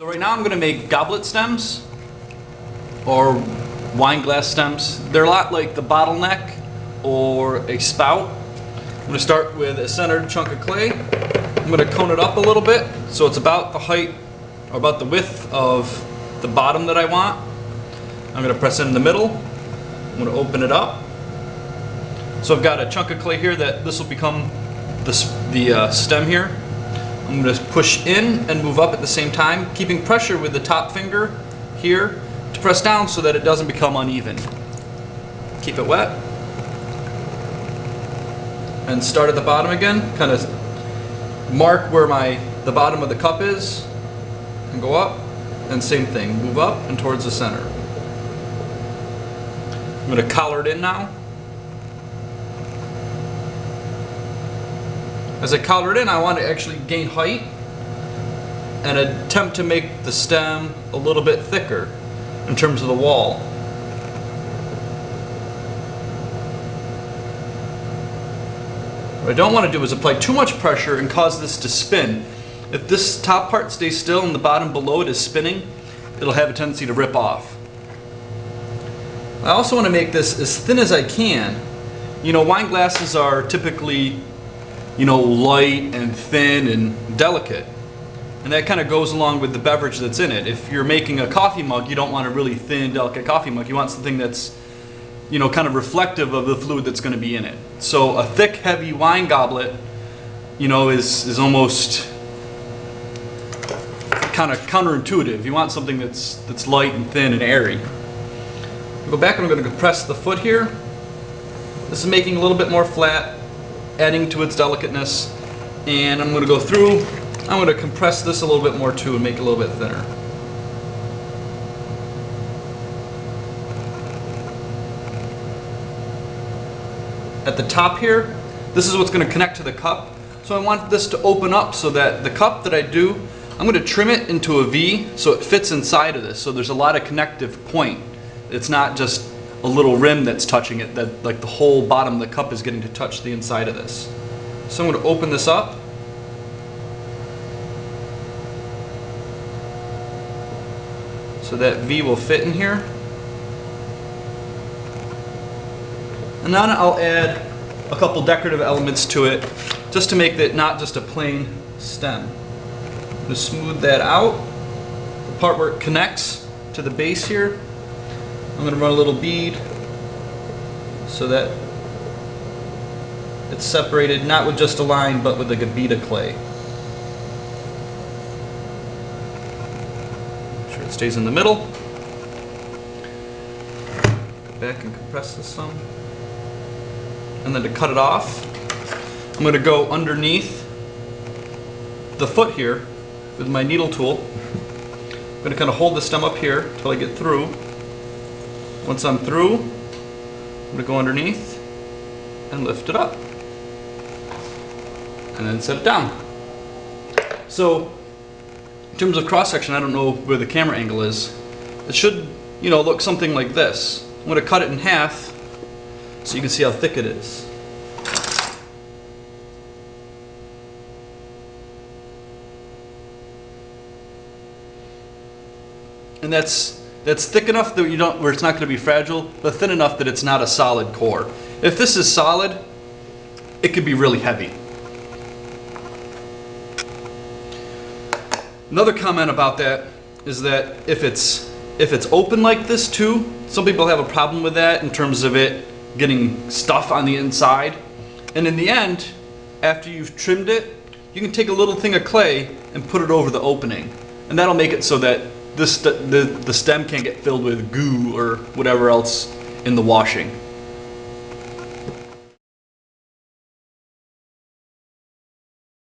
So right now I'm going to make goblet stems or wine glass stems. They're a lot like the bottleneck or a spout. I'm going to start with a centered chunk of clay. I'm going to cone it up a little bit so it's about the height or about the width of the bottom that I want. I'm going to press in the middle. I'm going to open it up. So I've got a chunk of clay here that this will become the stem here. I'm going to push in and move up at the same time, keeping pressure with the top finger here to press down so that it doesn't become uneven. Keep it wet. And start at the bottom again, kind of mark where the bottom of the cup is, and go up, and same thing, move up and towards the center. I'm going to collar it in now. As I collar it in, I want to actually gain height and attempt to make the stem a little bit thicker in terms of the wall. What I don't want to do is apply too much pressure and cause this to spin. If this top part stays still and the bottom below it is spinning, it'll have a tendency to rip off. I also want to make this as thin as I can. You know, wine glasses are typically, you know, light and thin and delicate. And that kind of goes along with the beverage that's in it. If you're making a coffee mug, you don't want a really thin, delicate coffee mug. You want something that's, you know, kind of reflective of the fluid that's going to be in it. So a thick, heavy wine goblet, you know, is almost kind of counterintuitive. You want something that's light and thin and airy. Go back and I'm going to compress the foot here. This is making it a little bit more flat, adding to its delicateness. And I'm going to go through, I'm going to compress this a little bit more too and make it a little bit thinner. At the top here, this is what's going to connect to the cup. So I want this to open up so that the cup that I do, I'm going to trim it into a V so it fits inside of this. So there's a lot of connective point. It's not just a little rim that's touching it, that like the whole bottom of the cup is getting to touch the inside of this. So I'm going to open this up. So that V will fit in here. And then I'll add a couple decorative elements to it just to make it not just a plain stem. I'm going to smooth that out. The part where it connects to the base here, I'm going to run a little bead so that it's separated not with just a line but with like a bead of clay. Make sure it stays in the middle. Go back and compress this some. And then to cut it off, I'm going to go underneath the foot here with my needle tool. I'm going to kind of hold the stem up here until I get through. Once I'm through, I'm going to go underneath and lift it up. And then set it down. So, in terms of cross section, I don't know where the camera angle is. It should, you know, look something like this. I'm going to cut it in half so you can see how thick it is. And that's thick enough that where it's not going to be fragile, but thin enough that it's not a solid core. If this is solid, it could be really heavy. Another comment about that is that if it's open like this too, some people have a problem with that in terms of it getting stuff on the inside. And in the end, after you've trimmed it, you can take a little thing of clay and put it over the opening. And that'll make it so that the stem can't get filled with goo or whatever else in the washing.